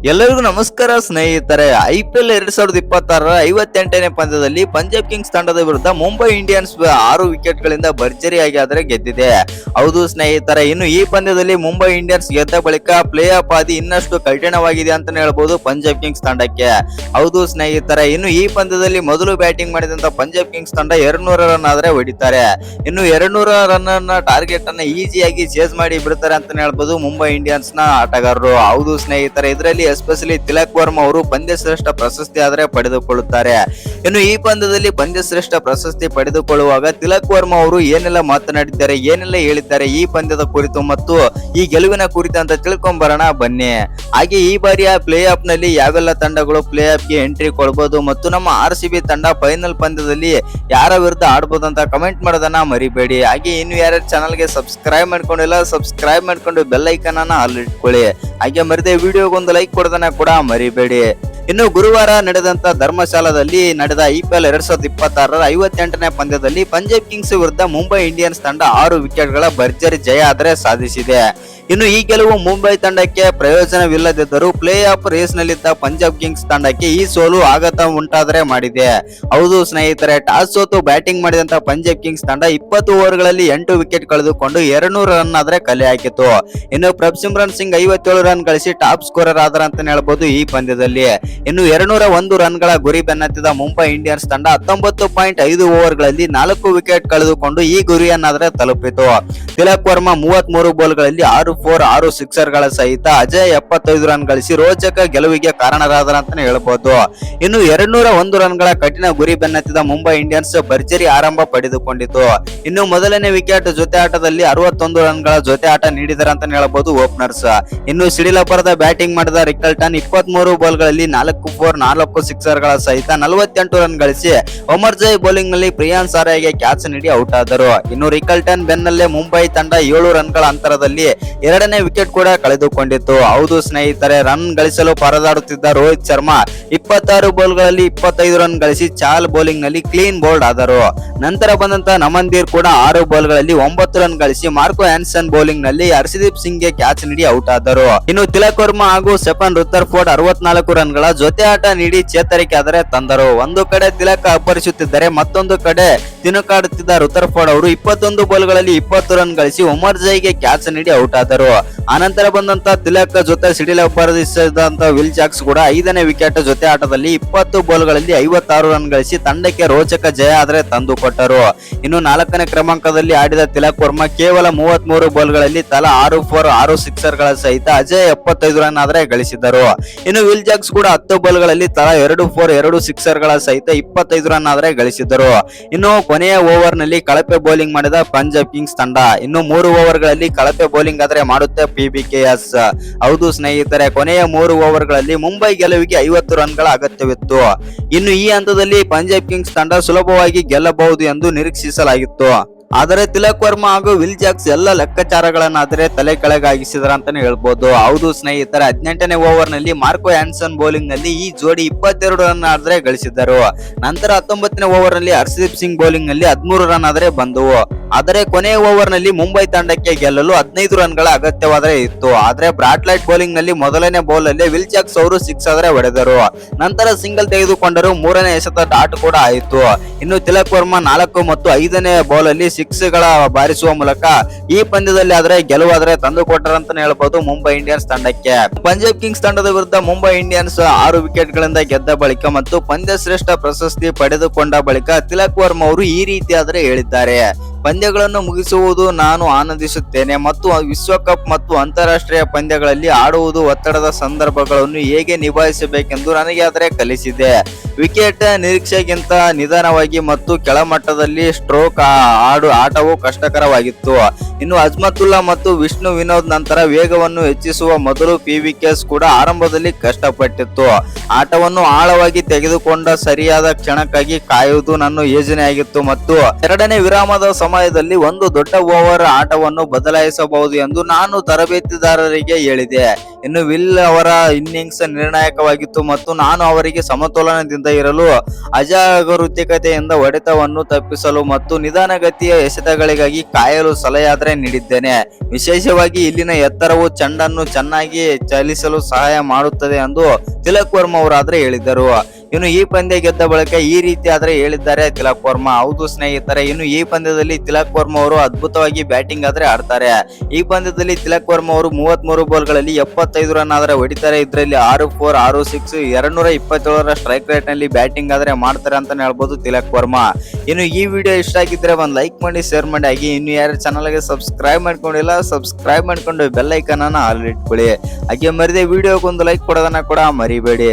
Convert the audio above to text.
ಎಲ್ಲರಿಗೂ ನಮಸ್ಕಾರ ಸ್ನೇಹಿತರೆ. IPL 2026 58ನೇ ಪಂದ್ಯದಲ್ಲಿ ಪಂಜಾಬ್ ಕಿಂಗ್ಸ್ ತಂಡದ ವಿರುದ್ಧ ಮುಂಬೈ ಇಂಡಿಯನ್ಸ್ 6 ವಿಕೆಟ್ ಗಳಿಂದ ಭರ್ಜರಿಯಾಗಿ ಆದರೆ ಗೆದ್ದಿದೆ. ಹೌದು ಸ್ನೇಹಿತರೆ, ಇನ್ನು ಈ ಪಂದ್ಯದಲ್ಲಿ ಮುಂಬೈ ಇಂಡಿಯನ್ಸ್ ಗೆದ್ದ ಬಳಿಕ ಪ್ಲೇ ಆಫ್ ಹಾದಿ ಇನ್ನಷ್ಟು ಕಠಿಣವಾಗಿದೆ ಅಂತಾನೆ ಹೇಳ್ಬಹುದು ಪಂಜಾಬ್ ಕಿಂಗ್ಸ್ ತಂಡಕ್ಕೆ. ಹೌದು ಸ್ನೇಹಿತರೆ, ಇನ್ನು ಈ ಪಂದ್ಯದಲ್ಲಿ ಮೊದಲು ಬ್ಯಾಟಿಂಗ್ ಮಾಡಿದಂತ ಪಂಜಾಬ್ ಕಿಂಗ್ಸ್ ತಂಡ 200 ರನ್ ಆದ್ರೆ ಹೊಡಿತಾರೆ. ಇನ್ನು 200 ರನ್ ಅನ್ನ ಟಾರ್ಗೆಟ್ ಅನ್ನ ಈಸಿಯಾಗಿ ಚೇಸ್ ಮಾಡಿ ಬಿಡ್ತಾರೆ ಅಂತಾನೆ ಹೇಳ್ಬಹುದು ಮುಂಬೈ ಇಂಡಿಯನ್ಸ್ ನ ಆಟಗಾರರು. ಹೌದು ಸ್ನೇಹಿತರೆ, ಇದರಲ್ಲಿ ಎಸ್ಪೆಷಲಿ ತಿಲಕ್ ವರ್ಮಾ ಅವರು ಪಂದ್ಯ ಶ್ರೇಷ್ಠ ಪ್ರಶಸ್ತಿ ಆದ್ರೆ ಪಡೆದುಕೊಳ್ಳುತ್ತಾರೆ. ಇನ್ನು ಈ ಪಂದ್ಯದಲ್ಲಿ ಪಂದ್ಯ ಶ್ರೇಷ್ಠ ಪ್ರಶಸ್ತಿ ಪಡೆದುಕೊಳ್ಳುವಾಗ ತಿಲಕ್ ವರ್ಮಾ ಅವರು ಏನೆಲ್ಲ ಮಾತನಾಡಿದ್ದಾರೆ, ಏನೆಲ್ಲ ಹೇಳಿದ್ದಾರೆ ಈ ಪಂದ್ಯದ ಕುರಿತು ಮತ್ತು ಈ ಗೆಲುವಿನ ಕುರಿತು ಅಂತ ತಿಳ್ಕೊಂಬರೋಣ ಬನ್ನಿ. ಹಾಗೆ ಈ ಬಾರಿಯ ಪ್ಲೇ ಆಫ್ ನಲ್ಲಿ ಯಾವೆಲ್ಲ ತಂಡಗಳು ಪ್ಲೇ ಆಫ್ ಗೆ ಎಂಟ್ರಿ ಕೊಡಬಹುದು ಮತ್ತು ನಮ್ಮ RCB ತಂಡ ಫೈನಲ್ ಪಂದ್ಯದಲ್ಲಿ ಯಾರ ವಿರುದ್ಧ ಆಡಬಹುದು ಅಂತ ಕಮೆಂಟ್ ಮಾಡೋದನ್ನ ಮರಿಬೇಡಿ. ಹಾಗೆ ಇನ್ನು ಯಾರ್ಯಾರು ಚಾನಲ್ ಗೆ ಸಬ್ಸ್ಕ್ರೈಬ್ ಮಾಡ್ಕೊಂಡಿಲ್ಲ ಸಬ್ಸ್ಕ್ರೈಬ್ ಮಾಡ್ಕೊಂಡು ಬೆಲ್ ಐಕಾನ್ ಅನ್ನ ಅಲ್ಲಿ ಇಟ್ಕೊಳ್ಳಿ. ಹಾಗೆ ಮರಿದೆ ವಿಡಿಯೋಗೊಂದು ಲೈಕ್ ಕೊಡೋದನ್ನ ಕೂಡ ಮರಿಬೇಡಿ. ಇನ್ನು ಗುರುವಾರ ನಡೆದಂತ ಧರ್ಮಶಾಲಾದಲ್ಲಿ ನಡೆದ IPL 2026 58ನೇ ಪಂದ್ಯದಲ್ಲಿ ಪಂಜಾಬ್ ಕಿಂಗ್ಸ್ ವಿರುದ್ಧ ಮುಂಬೈ ಇಂಡಿಯನ್ಸ್ ತಂಡ 6 ವಿಕೆಟ್ ಗಳ ಭರ್ಜರಿ ಜಯ ಆದರೆ ಸಾಧಿಸಿದೆ. ಇನ್ನು ಈ ಗೆಲುವು ಮುಂಬೈ ತಂಡಕ್ಕೆ ಪ್ರಯೋಜನವಿಲ್ಲದಿದ್ದರೂ ಪ್ಲೇ ಆಫ್ ರೇಸ್ ನಲ್ಲಿದ್ದ ಪಂಜಾಬ್ ಕಿಂಗ್ಸ್ ತಂಡಕ್ಕೆ ಈ ಸೋಲು ಆಘಾತ ಉಂಟಾದರೆ ಮಾಡಿದೆ. ಹೌದು ಸ್ನೇಹಿತರೆ, ಟಾಸ್ ಸೋತು ಬ್ಯಾಟಿಂಗ್ ಮಾಡಿದಂತ ಪಂಜಾಬ್ ಕಿಂಗ್ಸ್ ತಂಡ 20 ಓವರ್ಗಳಲ್ಲಿ 8 ವಿಕೆಟ್ ಕಳೆದುಕೊಂಡು 200 ರನ್ ಆದ್ರೆ ಕಲೆ ಹಾಕಿತು. ಇನ್ನು ಪ್ರಭ್ಸಿಮ್ರನ್ ಸಿಂಗ್ 57 ರನ್ ಗಳಿಸಿ ಟಾಪ್ ಸ್ಕೋರರ್ ಆದ್ರ ಅಂತ ಹೇಳ್ಬಹುದು ಈ ಪಂದ್ಯದಲ್ಲಿ. ಇನ್ನು 201 ರನ್ ಗಳ ಗುರಿ ಬೆನ್ನತ್ತಿದ ಮುಂಬೈ ಇಂಡಿಯನ್ಸ್ ತಂಡ 19.5 ಓವರ್ಗಳಲ್ಲಿ 4 ವಿಕೆಟ್ ಕಳೆದುಕೊಂಡು ಈ ಗುರಿಯನ್ನಾದ್ರೆ ತಲುಪಿತು. ತಿಲಕ್ ವರ್ಮಾ 33 ಬಾಲ್ಗಳಲ್ಲಿ 6 4 6 ಸಿಕ್ಸರ್ ಗಳ ಸಹಿತ ಅಜಯ್ 75 ರನ್ ಗಳಿಸಿ ರೋಚಕ ಗೆಲುವಿಗೆ ಕಾರಣರಾದರ ಅಂತಾನೆ ಹೇಳ್ಬಹುದು. ಇನ್ನು 201 ರನ್ ಗಳ ಕಠಿಣ ಗುರಿ ಬೆನ್ನತ್ತಿದ ಮುಂಬೈ ಇಂಡಿಯನ್ಸ್ ಭರ್ಜರಿ ಆರಂಭ ಪಡೆದುಕೊಂಡಿತು. ಇನ್ನು ಮೊದಲನೇ ವಿಕೆಟ್ ಜೊತೆ ಆಟದಲ್ಲಿ 61 ರನ್ ಗಳ ಜೊತೆ ಆಟ ನೀಡಿದರ ಅಂತಾನೆ ಹೇಳ್ಬಹುದು ಓಪನರ್ಸ್. ಇನ್ನು ಸಿಡಿಲಪರದ ಬ್ಯಾಟಿಂಗ್ ಮಾಡಿದ ರಿಕಲ್ಟನ್ 23 ಬಾಲ್ಗಳಲ್ಲಿ 4 4 4 ಸಿಕ್ಸರ್ ಗಳ ಸಹಿತ 48 ರನ್ ಗಳಿಸಿ ಒಮರ್ಜೈ ಬೌಲಿಂಗ್ ನಲ್ಲಿ ಪ್ರಿಯಾನ್ ಸಾರಾಯ್ಗೆ ಕ್ಯಾಚ್ ನೀಡಿ ಔಟ್ ಆದರು. ಇನ್ನು ರಿಕಲ್ಟನ್ ಬೆನ್ನಲ್ಲೇ ಮುಂಬೈ ತಂಡ 7 ರನ್ ಗಳ ಅಂತರದಲ್ಲಿ ಎರಡನೇ ವಿಕೆಟ್ ಕೂಡ ಕಳೆದುಕೊಂಡಿತ್ತು. ಹೌದು ಸ್ನೇಹಿತರೆ, ರನ್ ಗಳಿಸಲು ಪರದಾಡುತ್ತಿದ್ದ ರೋಹಿತ್ ಶರ್ಮಾ 26 ಬಾಲ್ಗಳಲ್ಲಿ 25 ರನ್ ಗಳಿಸಿ ಚಾಲ್ ಬೌಲಿಂಗ್ ನಲ್ಲಿ ಕ್ಲೀನ್ ಬೋಲ್ಡ್ ಆದರು. ನಂತರ ಬಂದಂತ ನಮನ್ದೀರ್ ಕೂಡ 6 ಬಾಲ್ಗಳಲ್ಲಿ 9 ರನ್ ಗಳಿಸಿ ಮಾರ್ಕೋ ಆನ್ಸನ್ ಬೌಲಿಂಗ್ ನಲ್ಲಿ ಹರ್ಷದೀಪ್ ಸಿಂಗ್ ಗೆ ಕ್ಯಾಚ್ ನೀಡಿ ಔಟ್ ಆದರು. ಇನ್ನು ತಿಲಕ್ ವರ್ಮಾ ಹಾಗೂ ಸ್ಟೆಫನ್ ರುಥರ್ಫೋರ್ಡ್ 64 ರನ್ ಗಳ ಜೊತೆ ಆಟ ನೀಡಿ ಚೇತರಿಕೆ ಆದರೆ ತಂದರು. ಒಂದು ಕಡೆ ತಿಲಕ್ ಅಬ್ಬರಿಸುತ್ತಿದ್ದರೆ ಮತ್ತೊಂದು ಕಡೆ ತಿನುಕಾಡುತ್ತಿದ್ದ ರುಥರ್ಫೋರ್ಡ್ ಅವರು 21 ಬಾಲ್ಗಳಲ್ಲಿ 20 ರನ್ ಗಳಿಸಿ ಒಮರ್ಜೈಗೆ ಕ್ಯಾಚ್ ನೀಡಿ ಔಟ್ ಆದರು. ಅನಂತರ ಬಂದಂತ ತಿಲಕ್ ಜೊತೆ ಸಿಡಿಲಬ್ಬರಿಸಿದಂತ ವಿಲ್ ಜಾಕ್ಸ್ ಕೂಡ 5ನೇ ವಿಕೆಟ್ ಜೊತೆ ಆಟದಲ್ಲಿ 20 ಬಾಲ್ಗಳಲ್ಲಿ 56 ರನ್ ಗಳಿಸಿ ತಂಡಕ್ಕೆ ರೋಚಕ ಜಯ ಆದರೆ ತಂದು ಕೊಟ್ಟರು. ಇನ್ನು 4ನೇ ಕ್ರಮಾಂಕದಲ್ಲಿ ಆಡಿದ ತಿಲಕ್ ವರ್ಮಾ ಕೇವಲ 33 ಬಾಲ್ಗಳಲ್ಲಿ ತಲಾ 6 4 6 ಸಿಕ್ಸರ್ ಗಳ ಸಹಿತ ಅಜಯ್ 75 ರನ್ ಆದ್ರೆ ಗಳಿಸಿದರು. ಇನ್ನು ವಿಲ್ ಜಾಕ್ಸ್ ಕೂಡ 10 ಬಾಲ್ಗಳಲ್ಲಿ ತಲಾ 2 4 2 ಸಿಕ್ಸರ್ ಗಳ ಸಹಿತ 25 ರನ್ ಆದ್ರೆ ಗಳಿಸಿದರು. ಇನ್ನು ಕೊನೆಯ ಓವರ್ ನಲ್ಲಿ ಕಳಪೆ ಬೌಲಿಂಗ್ ಮಾಡಿದ ಪಂಜಾಬ್ ಕಿಂಗ್ಸ್ ತಂಡ ಇನ್ನು 3 ಓವರ್ ಗಳಲ್ಲಿ ಕಳಪೆ ಬೌಲಿಂಗ್ ಆದ್ರೆ ಮಾಡುತ್ತೆ PBKS. ಹೌದು ಸ್ನೇಹಿತರೆ, ಕೊನೆಯ 3 ಓವರ್ ಗಳಲ್ಲಿ ಮುಂಬೈ ಗೆಲುವಿಗೆ 50 ರನ್ ಗಳ ಅಗತ್ಯವಿತ್ತು. ಇನ್ನು ಈ ಹಂತದಲ್ಲಿ ಪಂಜಾಬ್ ಕಿಂಗ್ಸ್ ತಂಡ ಸುಲಭವಾಗಿ ಗೆಲ್ಲಬಹುದು ಎಂದು ನಿರೀಕ್ಷಿಸಲಾಗಿತ್ತು. ಆದರೆ ತಿಲಕ್ ವರ್ಮಾ ಹಾಗೂ ವಿಲ್ ಜಾಕ್ಸ್ ಎಲ್ಲ ಲೆಕ್ಕಾಚಾರಗಳನ್ನಾದರೆ ತಲೆ ಕೆಳಗಾಗಿಸಿದ್ರ ಅಂತಾನೆ ಹೇಳ್ಬೋದು. ಹೌದು ಸ್ನೇಹಿತರೆ, 18ನೇ ಓವರ್ ನಲ್ಲಿ ಮಾರ್ಕೋ ಆನ್ಸನ್ ಬೌಲಿಂಗ್ ನಲ್ಲಿ ಈ ಜೋಡಿ 22 ರನ್ ಆದ್ರೆ ಗಳಿಸಿದ್ದರು. ನಂತರ 19ನೇ ಓವರ್ ನಲ್ಲಿ ಹರ್ಷದೀಪ್ ಸಿಂಗ್ ಬೌಲಿಂಗ್ ನಲ್ಲಿ 13 ರನ್ ಆದ್ರೆ ಬಂದವು. ಆದರೆ ಕೊನೆಯ ಓವರ್ ನಲ್ಲಿ ಮುಂಬೈ ತಂಡಕ್ಕೆ ಗೆಲ್ಲಲು 15 ರನ್ ಗಳ ಅಗತ್ಯವಾದರೆ ಇತ್ತು. ಆದ್ರೆ ಬ್ರಾಡ್ಲೈಟ್ ಬೌಲಿಂಗ್ ನಲ್ಲಿ ಮೊದಲನೇ ಬೌಲ್ ಅಲ್ಲಿ ವಿಲ್ ಜಾಕ್ಸ್ ಅವರು 6 ಆದ್ರೆ ಹೊಡೆದರು. ನಂತರ ಸಿಂಗಲ್ ತೆಗೆದುಕೊಂಡರು. 3ನೇ ಎಸೆತ ಡಾಟ್ ಕೂಡ ಆಯಿತು. ಇನ್ನು ತಿಲಕ್ ವರ್ಮಾ 4 ಮತ್ತು 5ನೇ ಬೌಲ್ ಅಲ್ಲಿ 6 ಗಳ ಬಾರಿಸುವ ಮೂಲಕ ಈ ಪಂದ್ಯದಲ್ಲಿ ಆದ್ರೆ ಗೆಲುವಾದ್ರೆ ತಂದು ಕೊಟ್ಟರಂತಾನೆ ಹೇಳ್ಬಹುದು ಮುಂಬೈ ಇಂಡಿಯನ್ಸ್ ತಂಡಕ್ಕೆ. ಪಂಜಾಬ್ ಕಿಂಗ್ಸ್ ತಂಡದ ವಿರುದ್ಧ ಮುಂಬೈ ಇಂಡಿಯನ್ಸ್ 6 ವಿಕೆಟ್ ಗಳಿಂದ ಗೆದ್ದ ಬಳಿಕ ಮತ್ತು ಪಂದ್ಯ ಶ್ರೇಷ್ಠ ಪ್ರಶಸ್ತಿ ಪಡೆದುಕೊಂಡ ಬಳಿಕ ತಿಲಕ್ ವರ್ಮಾ ಅವರು ಈ ರೀತಿ ಆದ್ರೆ ಹೇಳಿದ್ದಾರೆ. ಪಂದ್ಯಗಳನ್ನು ಮುಗಿಸುವುದು ನಾನು ಆನಂದಿಸುತ್ತೇನೆ ಮತ್ತು ವಿಶ್ವಕಪ್ ಮತ್ತು ಅಂತಾರಾಷ್ಟ್ರೀಯ ಪಂದ್ಯಗಳಲ್ಲಿ ಆಡುವುದು ಒತ್ತಡದ ಸಂದರ್ಭಗಳನ್ನು ಹೇಗೆ ನಿಭಾಯಿಸಬೇಕೆಂದು ನನಗೆ ಆದರೆ ಕಲಿಸಿದೆ. ವಿಕೆಟ್ ನಿರೀಕ್ಷೆಗಿಂತ ನಿಧಾನವಾಗಿ ಮತ್ತು ಕೆಳಮಟ್ಟದಲ್ಲಿ ಸ್ಟ್ರೋಕ್ ಆಟವು ಕಷ್ಟಕರವಾಗಿತ್ತು. ಇನ್ನು ಅಜ್ಮತುಲ್ಲಾ ಮತ್ತು ವಿಷ್ಣು ವಿನೋದ್ ನಂತರ ವೇಗವನ್ನು ಹೆಚ್ಚಿಸುವ ಮೊದಲು PBKS ಕೂಡ ಆರಂಭದಲ್ಲಿ ಕಷ್ಟಪಟ್ಟಿತ್ತು. ಆಟವನ್ನು ಆಳವಾಗಿ ತೆಗೆದುಕೊಂಡ ಸರಿಯಾದ ಕ್ಷಣಕ್ಕಾಗಿ ಕಾಯುವುದು ನನ್ನ ಯೋಜನೆಯಾಗಿತ್ತು ಮತ್ತು ಎರಡನೇ ವಿರಾಮದ ಸಮಯದಲ್ಲಿ ಒಂದು ದೊಡ್ಡ ಓವರ್ ಆಟವನ್ನು ಬದಲಾಯಿಸಬಹುದು ಎಂದು ನಾನು ತರಬೇತಿದಾರರಿಗೆ ಹೇಳಿದೆ. ಇನ್ನು ವಿಲ್ ಅವರ ಇನ್ನಿಂಗ್ಸ್ ನಿರ್ಣಾಯಕವಾಗಿತ್ತು ಮತ್ತು ನಾನು ಅವರಿಗೆ ಸಮತೋಲನದಿಂದ ಇರಲು, ಅಜಾಗರೂಕತೆಯಿಂದ ಹೊಡೆತವನ್ನು ತಪ್ಪಿಸಲು ಮತ್ತು ನಿಧಾನಗತಿಯ ಎಸೆತಗಳಿಗಾಗಿ ಕಾಯಲು ಸಲಹೆ ನೀಡಿದ್ದೇನೆ. ವಿಶೇಷವಾಗಿ ಇಲ್ಲಿನ ಎತ್ತರವು ಚೆಂಡನ್ನು ಚೆನ್ನಾಗಿ ಚಲಿಸಲು ಸಹಾಯ ಮಾಡುತ್ತದೆ ಎಂದು ತಿಲಕ್ ವರ್ಮಾ ಅವರಾದ್ರೆ ಹೇಳಿದರು. ಇನ್ನು ಈ ಪಂದ್ಯ ಗೆದ್ದ ಬಳಿಕ ಈ ರೀತಿ ಆದ್ರೆ ಹೇಳಿದ್ದಾರೆ ತಿಲಕ್ ವರ್ಮಾ. ಹೌದು ಸ್ನೇಹಿತರೆ, ಇನ್ನು ಈ ಪಂದ್ಯದಲ್ಲಿ ತಿಲಕ್ ವರ್ಮಾ ಅವರು ಅದ್ಭುತವಾಗಿ ಬ್ಯಾಟಿಂಗ್ ಆದ್ರೆ ಆಡ್ತಾರೆ. ಈ ಪಂದ್ಯದಲ್ಲಿ ತಿಲಕ್ ವರ್ಮಾ ಅವರು 33 ಬಾಲ್ಗಳಲ್ಲಿ 75 ರನ್ ಆದ್ರೆ ಹೊಡಿತಾರೆ. ಇದರಲ್ಲಿ 6 4 6 6 227ರ ಸ್ಟ್ರೈಕ್ ರೇಟ್ ನಲ್ಲಿ ಬ್ಯಾಟಿಂಗ್ ಆದ್ರೆ ಮಾಡ್ತಾರೆ ಅಂತಾನೆ ಹೇಳ್ಬೋದು ತಿಲಕ್ ವರ್ಮಾ. ಇನ್ನು ಈ ವಿಡಿಯೋ ಇಷ್ಟ ಆಗಿದ್ರೆ ಒಂದು ಲೈಕ್ ಮಾಡಿ, ಶೇರ್ ಮಾಡಿ. ಹಾಗೆ ಇನ್ನು ಯಾರು ಚಾನಲ್ಗೆ ಸಬ್ಸ್ಕ್ರೈಬ್ ಮಾಡ್ಕೊಂಡಿಲ್ಲ ಸಬ್ಸ್ಕ್ರೈಬ್ ಮಾಡ್ಕೊಂಡು ಬೆಲ್ ಐಕಾನ್ ಅನ್ನ ಆಲ್ ಇಟ್ಕೊಳ್ಳಿ. ಹಾಗೆ ಮರಿದೆ ವಿಡಿಯೋಗೊಂದು ಲೈಕ್ ಕೊಡೋದನ್ನ ಕೂಡ ಮರಿಬೇಡಿ.